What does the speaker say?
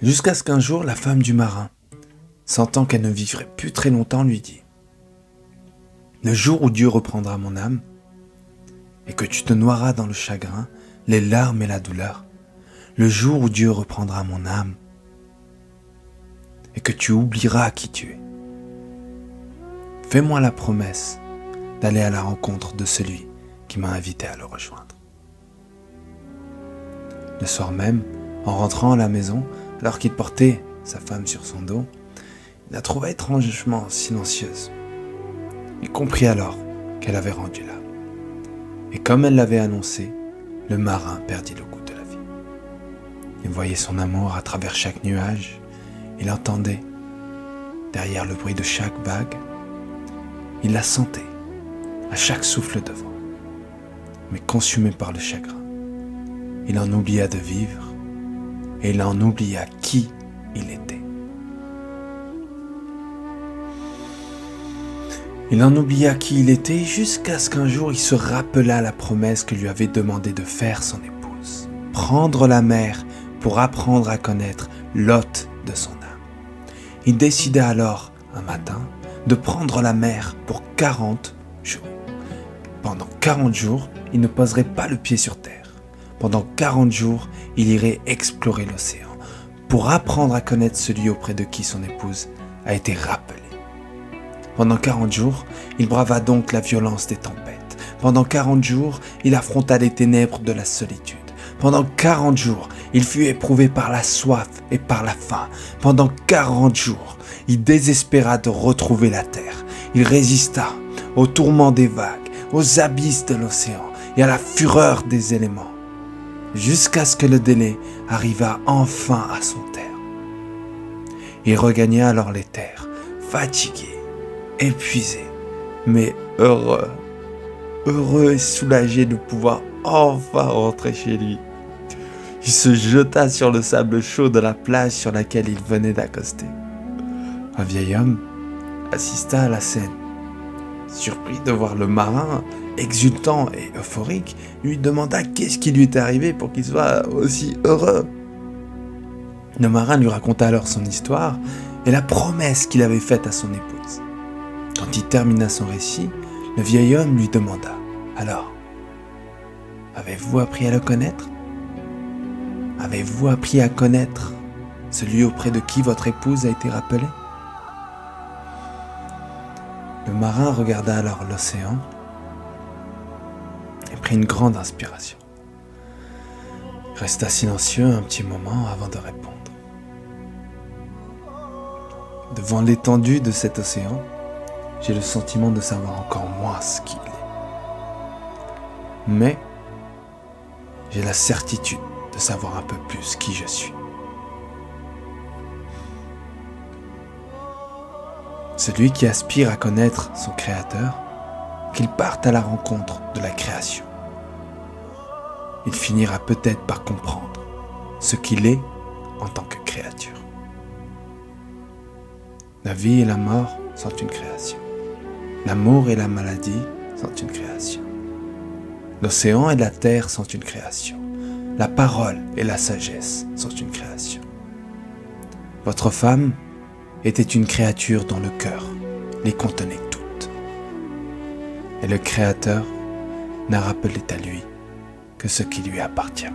Jusqu'à ce qu'un jour, la femme du marin, sentant qu'elle ne vivrait plus très longtemps, lui dit « Le jour où Dieu reprendra mon âme, et que tu te noieras dans le chagrin, les larmes et la douleur, le jour où Dieu reprendra mon âme, et que tu oublieras qui tu es, fais-moi la promesse d'aller à la rencontre de celui qui m'a invité à le rejoindre. » Le soir même, en rentrant à la maison, alors qu'il portait sa femme sur son dos, il la trouva étrangement silencieuse. Il comprit alors qu'elle avait rendu l'âme. Et comme elle l'avait annoncé, le marin perdit le goût de la vie. Il voyait son amour à travers chaque nuage, il l'entendait derrière le bruit de chaque vague, il la sentait à chaque souffle de vent. Mais consumé par le chagrin, il en oublia de vivre et il en oublia qui il était. Il en oublia qui il était jusqu'à ce qu'un jour il se rappela la promesse que lui avait demandé de faire son épouse. Prendre la mer pour apprendre à connaître l'hôte de son âme. Il décida alors, un matin, de prendre la mer pour 40 jours. Pendant 40 jours, il ne poserait pas le pied sur terre. Pendant 40 jours, il irait explorer l'océan pour apprendre à connaître celui auprès de qui son épouse a été rappelée. Pendant 40 jours, il brava donc la violence des tempêtes. Pendant 40 jours, il affronta les ténèbres de la solitude. Pendant 40 jours, il fut éprouvé par la soif et par la faim. Pendant 40 jours, il désespéra de retrouver la terre. Il résista aux tourments des vagues, aux abysses de l'océan et à la fureur des éléments, jusqu'à ce que le délai arriva enfin à son terme. Il regagna alors les terres, fatigué, épuisé, mais heureux et soulagé de pouvoir enfin rentrer chez lui. Il se jeta sur le sable chaud de la plage sur laquelle il venait d'accoster. Un vieil homme assista à la scène. Surpris de voir le marin, exultant et euphorique, lui demanda qu'est-ce qui lui était arrivé pour qu'il soit aussi heureux. Le marin lui raconta alors son histoire et la promesse qu'il avait faite à son épouse. Quand il termina son récit, le vieil homme lui demanda « Alors, avez-vous appris à le connaître? Avez-vous appris à connaître celui auprès de qui votre épouse a été rappelée ?» Le marin regarda alors l'océan et prit une grande inspiration. Il resta silencieux un petit moment avant de répondre. Devant l'étendue de cet océan, j'ai le sentiment de savoir encore moins ce qu'il est. Mais j'ai la certitude de savoir un peu plus qui je suis. Celui qui aspire à connaître son Créateur, qu'il parte à la rencontre de la création. Il finira peut-être par comprendre ce qu'il est en tant que créature. La vie et la mort sont une création. L'amour et la maladie sont une création. L'océan et la terre sont une création. La parole et la sagesse sont une création. Votre femme était une créature dont le cœur les contenait toutes. Et le Créateur n'a rappelé à lui que ce qui lui appartient.